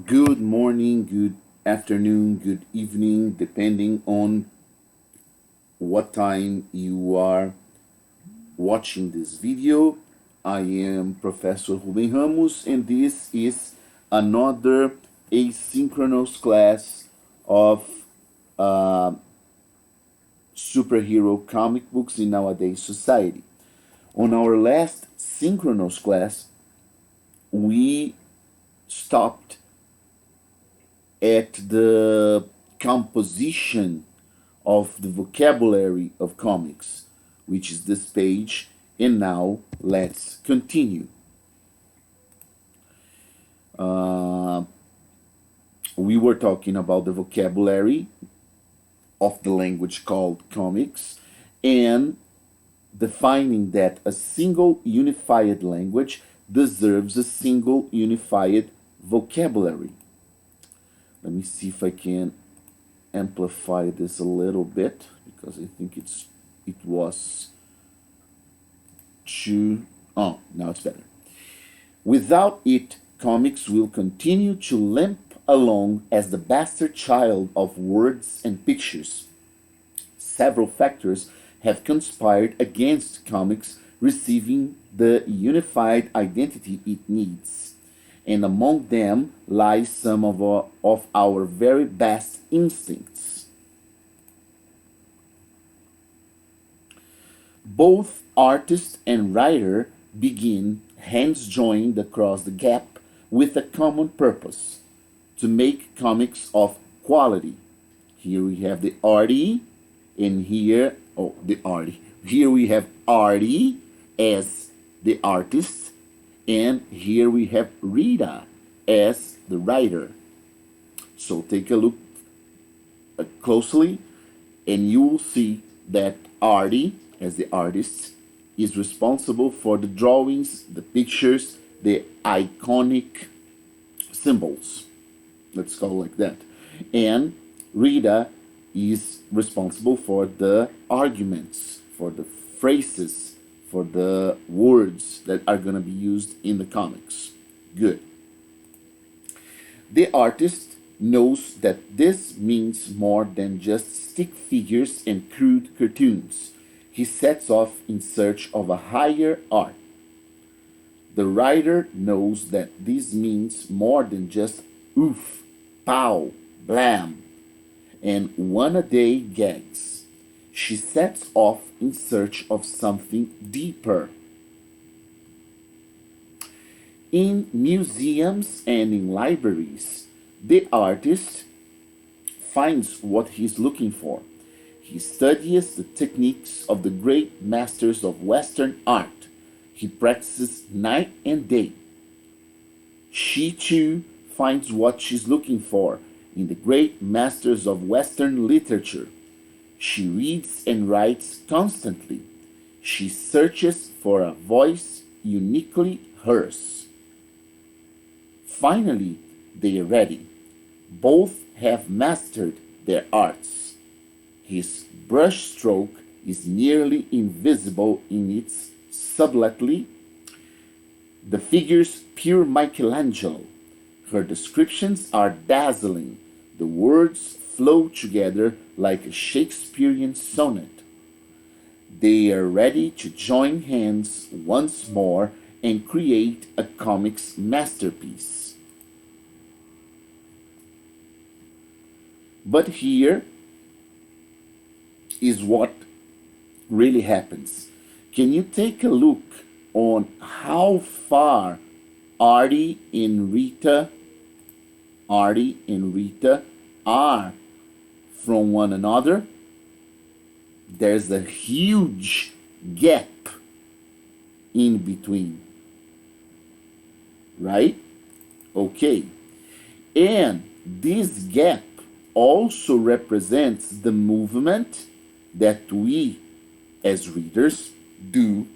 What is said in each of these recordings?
Good morning, good afternoon, good evening, depending on what time you are watching this video. I am Professor Ruben Ramos, and this is another asynchronous class of uh, superhero comic books in nowadays society. On our last synchronous class, we stopped at the composition of the vocabulary of comics, which is this page, and now let's continue. Uh, we were talking about the vocabulary of the language called comics and defining that a single unified language deserves a single unified vocabulary. Let me see if I can amplify this a little bit because I think it was too. Oh, now it's better. Without it, comics will continue to limp along as the bastard child of words and pictures. Several factors have conspired against comics receiving the unified identity it needs, and among them lie some of our very best instincts. Both artist and writer begin, hands joined across the gap, with a common purpose: to make comics of quality. Here we have the arty, and the arty. Here we have arty as the artist, and here we have Rita as the writer. So take a look closely, and you will see that Artie, as the artist, is responsible for the drawings, the pictures, the iconic symbols. Let's call it like that. And Rita is responsible for the arguments, for the phrases, for the words that are going to be used in the comics. Good. The artist knows that this means more than just stick figures and crude cartoons. He sets off in search of a higher art. The writer knows that this means more than just oof, pow, blam, and one-a-day gags. She sets off in search of something deeper. In museums and in libraries, the artist finds what he's looking for. He studies the techniques of the great masters of Western art. He practices night and day. She too finds what she's looking for in the great masters of Western literature. She reads and writes constantly. She searches for a voice uniquely hers. Finally, they are ready. Both have mastered their arts. His brushstroke is nearly invisible in its subtlety, the figures pure Michelangelo. Her descriptions are dazzling. The words flow together like a Shakespearean sonnet. They are ready to join hands once more and create a comics masterpiece. But here is what really happens. Can you take a look on how far Artie and Rita are from one another? There's a huge gap in between, right? Okay. And this gap also represents the movement that we as readers do,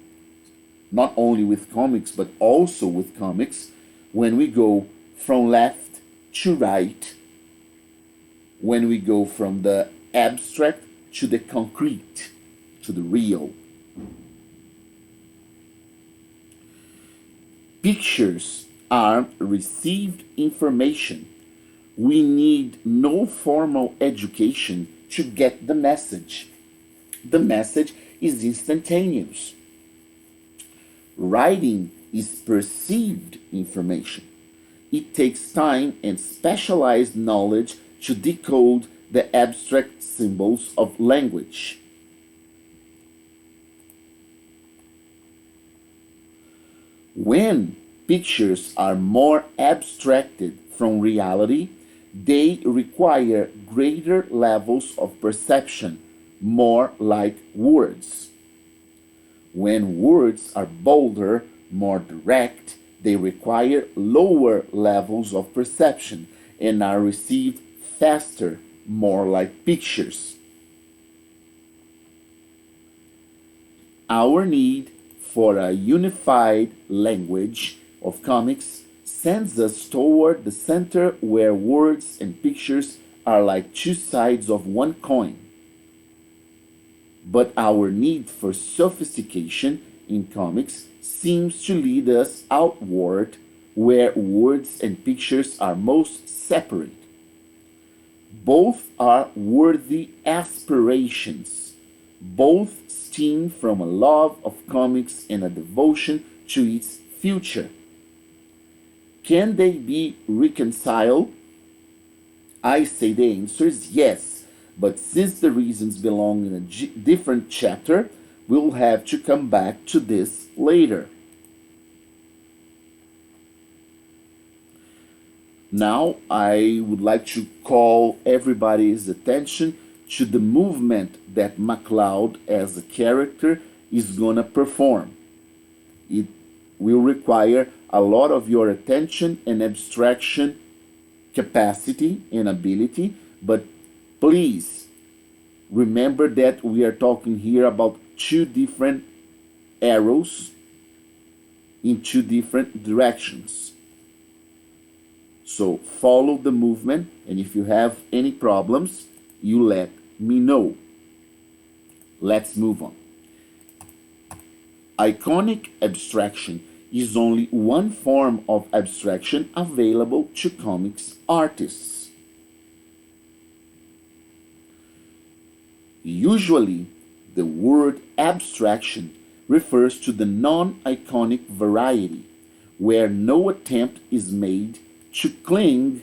not only with comics but also with comics, when we go from left to right, when we go from the abstract to the concrete, to the real. Pictures are received information. We need no formal education to get the message. The message is instantaneous. Writing is perceived information. It takes time and specialized knowledge to decode the abstract symbols of language. When pictures are more abstracted from reality, they require greater levels of perception, more like words. When words are bolder, more direct, they require lower levels of perception and are received faster, more like pictures. Our need for a unified language of comics sends us toward the center where words and pictures are like two sides of one coin. But our need for sophistication in comics seems to lead us outward where words and pictures are most separate. Both are worthy aspirations. Both stem from a love of comics and a devotion to its future. Can they be reconciled? I say the answer is yes, but since the reasons belong in a different chapter, we'll have to come back to this later. Now, I would like to call everybody's attention to the movement that MacLeod, as a character, is gonna perform. It will require a lot of your attention and abstraction capacity and ability, but please remember that we are talking here about two different arrows in two different directions. So follow the movement, and if you have any problems, you let me know. Let's move on. Iconic abstraction is only one form of abstraction available to comics artists. Usually, the word abstraction refers to the non-iconic variety, where no attempt is made to cling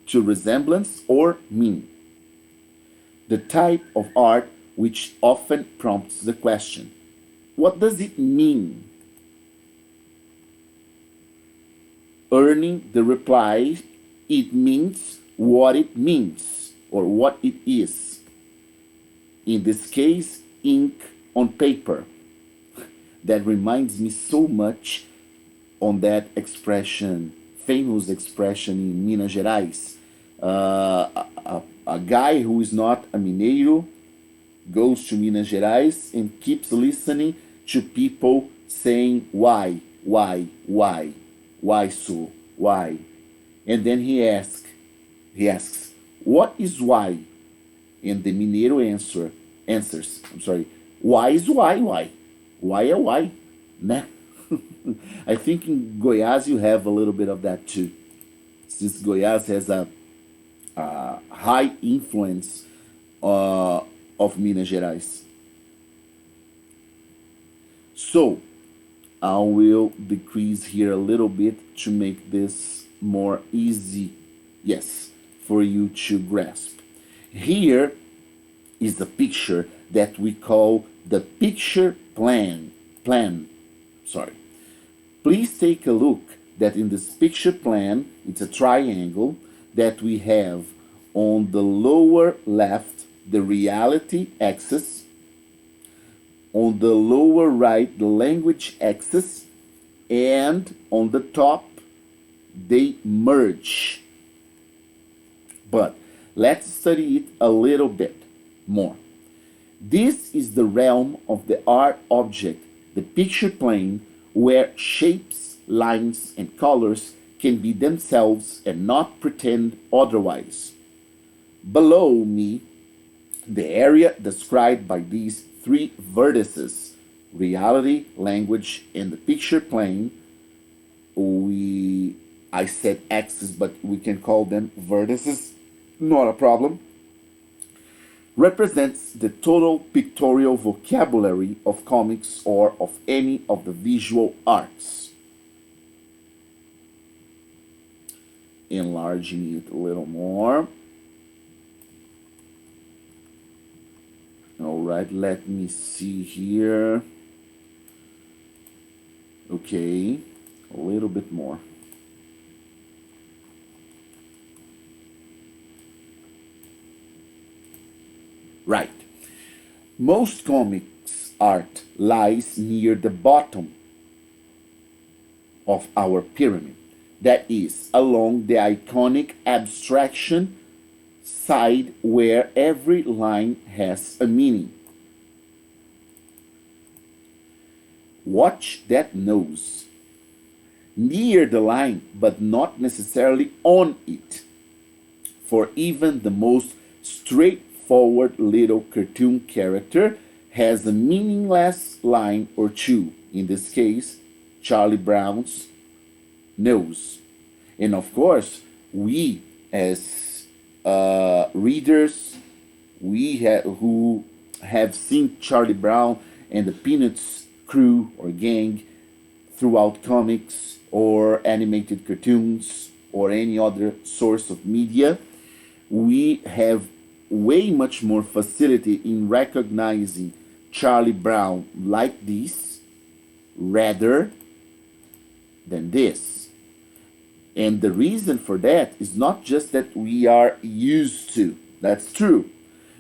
to resemblance or meaning. The type of art which often prompts the question, what does it mean? Earning the reply, it means what it means or what it is. In this case, ink on paper. That reminds me so much on that expression, famous expression in Minas Gerais. A guy who is not a mineiro goes to Minas Gerais and keeps listening to people saying why so, why? And then he asks, what is why? And the mineiro answers, why is why? Why é why? Né? I think in Goiás you have a little bit of that too, since Goiás has a high influence of Minas Gerais. So, I will decrease here a little bit to make this more easy, yes, for you to grasp. Here is a picture that we call the picture plan. Please take a look that in this picture plan, it's a triangle that we have on the lower left, the reality axis, on the lower right, the language axis, and on the top, they merge. But let's study it a little bit more. This is the realm of the art object, the picture plane, where shapes, lines, and colors can be themselves and not pretend otherwise. Below me, the area described by these three vertices, reality, language, and the picture plane, we I said axes, but we can call them vertices, not a problem, represents the total pictorial vocabulary of comics or of any of the visual arts. Enlarging it a little more. All right, let me see here. Okay, a little bit more. Right. Most comics art lies near the bottom of our pyramid. That is, along the iconic abstraction side where every line has a meaning. Watch that nose. Near the line, but not necessarily on it. For even the most straightforward little cartoon character has a meaningless line or two. In this case, Charlie Brown's nose. And of course, we as readers, who have seen Charlie Brown and the Peanuts crew or gang throughout comics or animated cartoons or any other source of media, we have way much more facility in recognizing Charlie Brown like this rather than this. And the reason for that is not just that we are used to, that's true,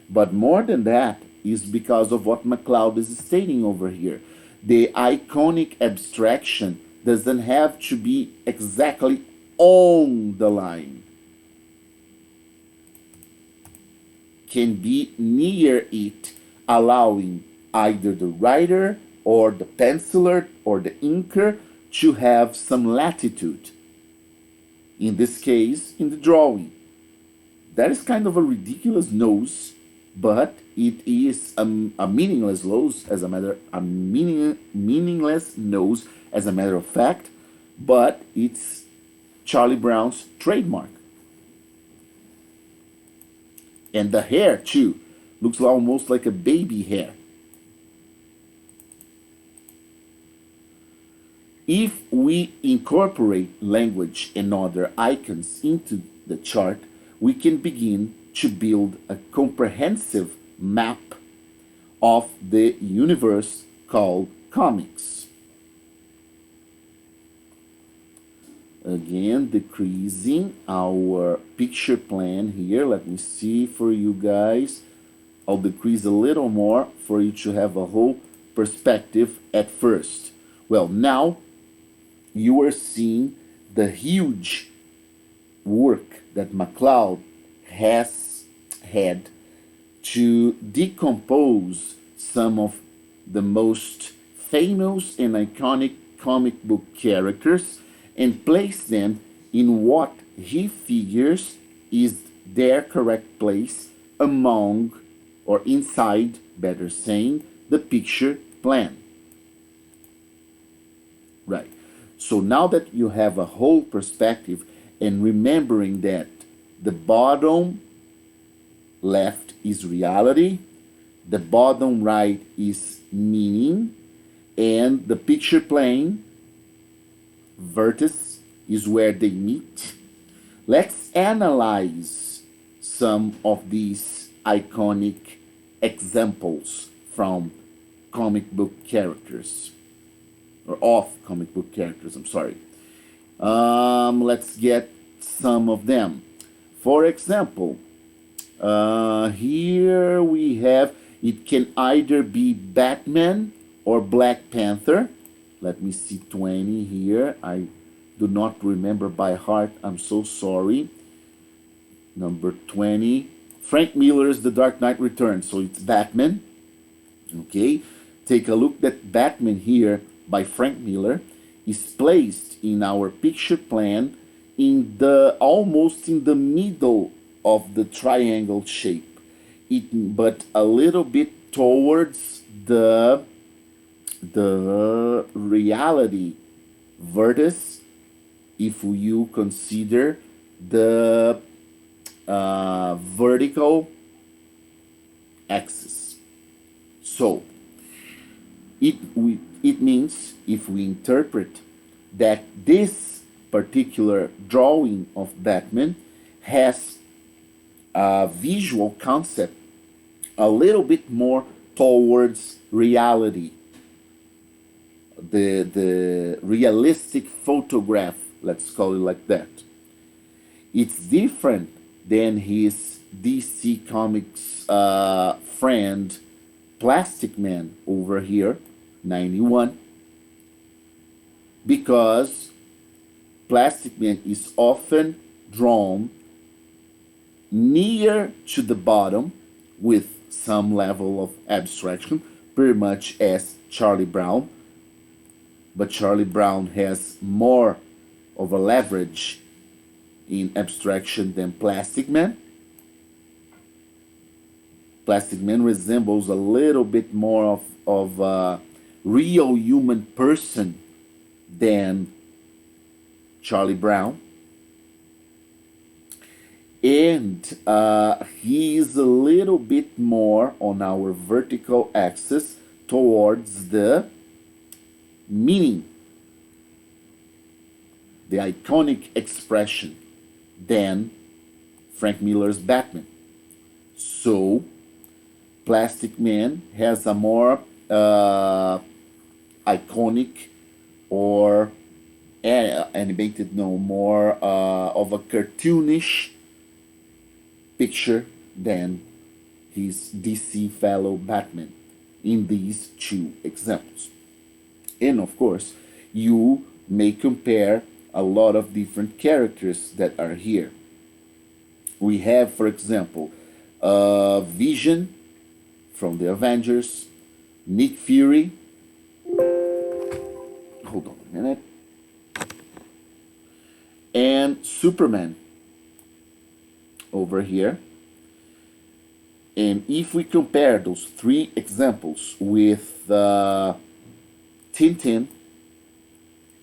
but more than that is because of what McLeod is stating over here. The iconic abstraction doesn't have to be exactly on the line. Can be near it, allowing either the writer or the penciler or the inker to have some latitude. In this case, in the drawing. That is kind of a ridiculous nose, but it is a meaningless nose as meaningless nose as a matter of fact, but it's Charlie Brown's trademark. And the hair too looks almost like a baby hair. If we incorporate language and other icons into the chart, we can begin to build a comprehensive map of the universe called comics. Again, decreasing our picture plan here. Let me see for you guys. I'll decrease a little more for you to have a whole perspective at first. Well, now you are seeing the huge work that McLeod has had to decompose some of the most famous and iconic comic book characters and place them in what he figures is their correct place among, or inside, better saying, the picture plan. Right. So now that you have a whole perspective and remembering that the bottom left is reality, the bottom right is meaning, and the picture plane vertex is where they meet. Let's analyze some of these iconic examples from comic book characters, or of comic book characters, I'm sorry. Let's get some of them. For example, here we have, it can either be Batman or Black Panther. Let me see 20 here. I do not remember by heart. I'm so sorry. Number 20. Frank Miller's The Dark Knight Returns. So it's Batman. Okay. Take a look at Batman here by Frank Miller is placed in our picture plan in the almost in the middle of the triangle shape. But a little bit towards the reality vertex if you consider the vertical axis. So it means if we interpret that this particular drawing of Batman has a visual concept a little bit more towards reality, the realistic photograph, let's call it like that. It's different than his DC Comics friend Plastic Man over here, 91, because Plastic Man is often drawn near to the bottom with some level of abstraction, pretty much as Charlie Brown. But Charlie Brown has more of a leverage in abstraction than Plastic Man. Plastic Man resembles a little bit more of a real human person than Charlie Brown. And he is a little bit more on our vertical axis towards the meaning, the iconic expression, than Frank Miller's Batman. So, Plastic Man has a more iconic or animated, no, more of a cartoonish picture than his DC fellow Batman in these two examples. And of course, you may compare a lot of different characters that are here. We have, for example, Vision from the Avengers, Nick Fury. Hold on a minute. And Superman over here. And if we compare those three examples with Tintin,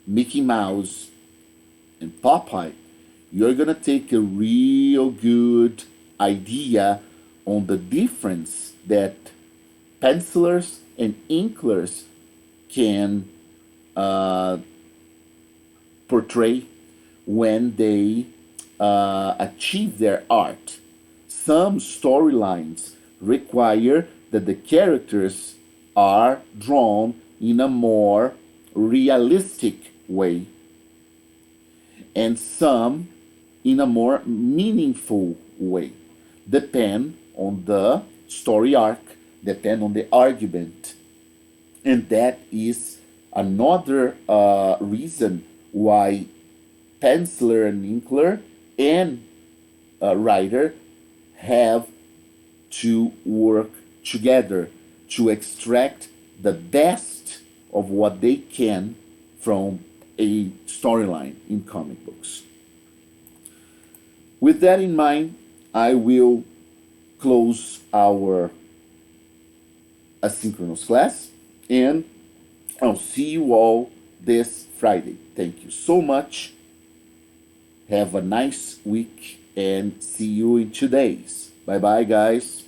Mickey Mouse, and Popeye, you're gonna take a real good idea on the difference that pencilers and inklers can portray when they achieve their art. Some storylines require that the characters are drawn in a more realistic way, and some in a more meaningful way. Depend on the story arc, depend on the argument. And that is another reason why penciler and inkler and writer have to work together to extract the best of what they can from a storyline in comic books. With that in mind, I will close our asynchronous class, and I'll see you all this Friday. Thank you so much. Have a nice week and see you in 2 days. Bye bye, guys.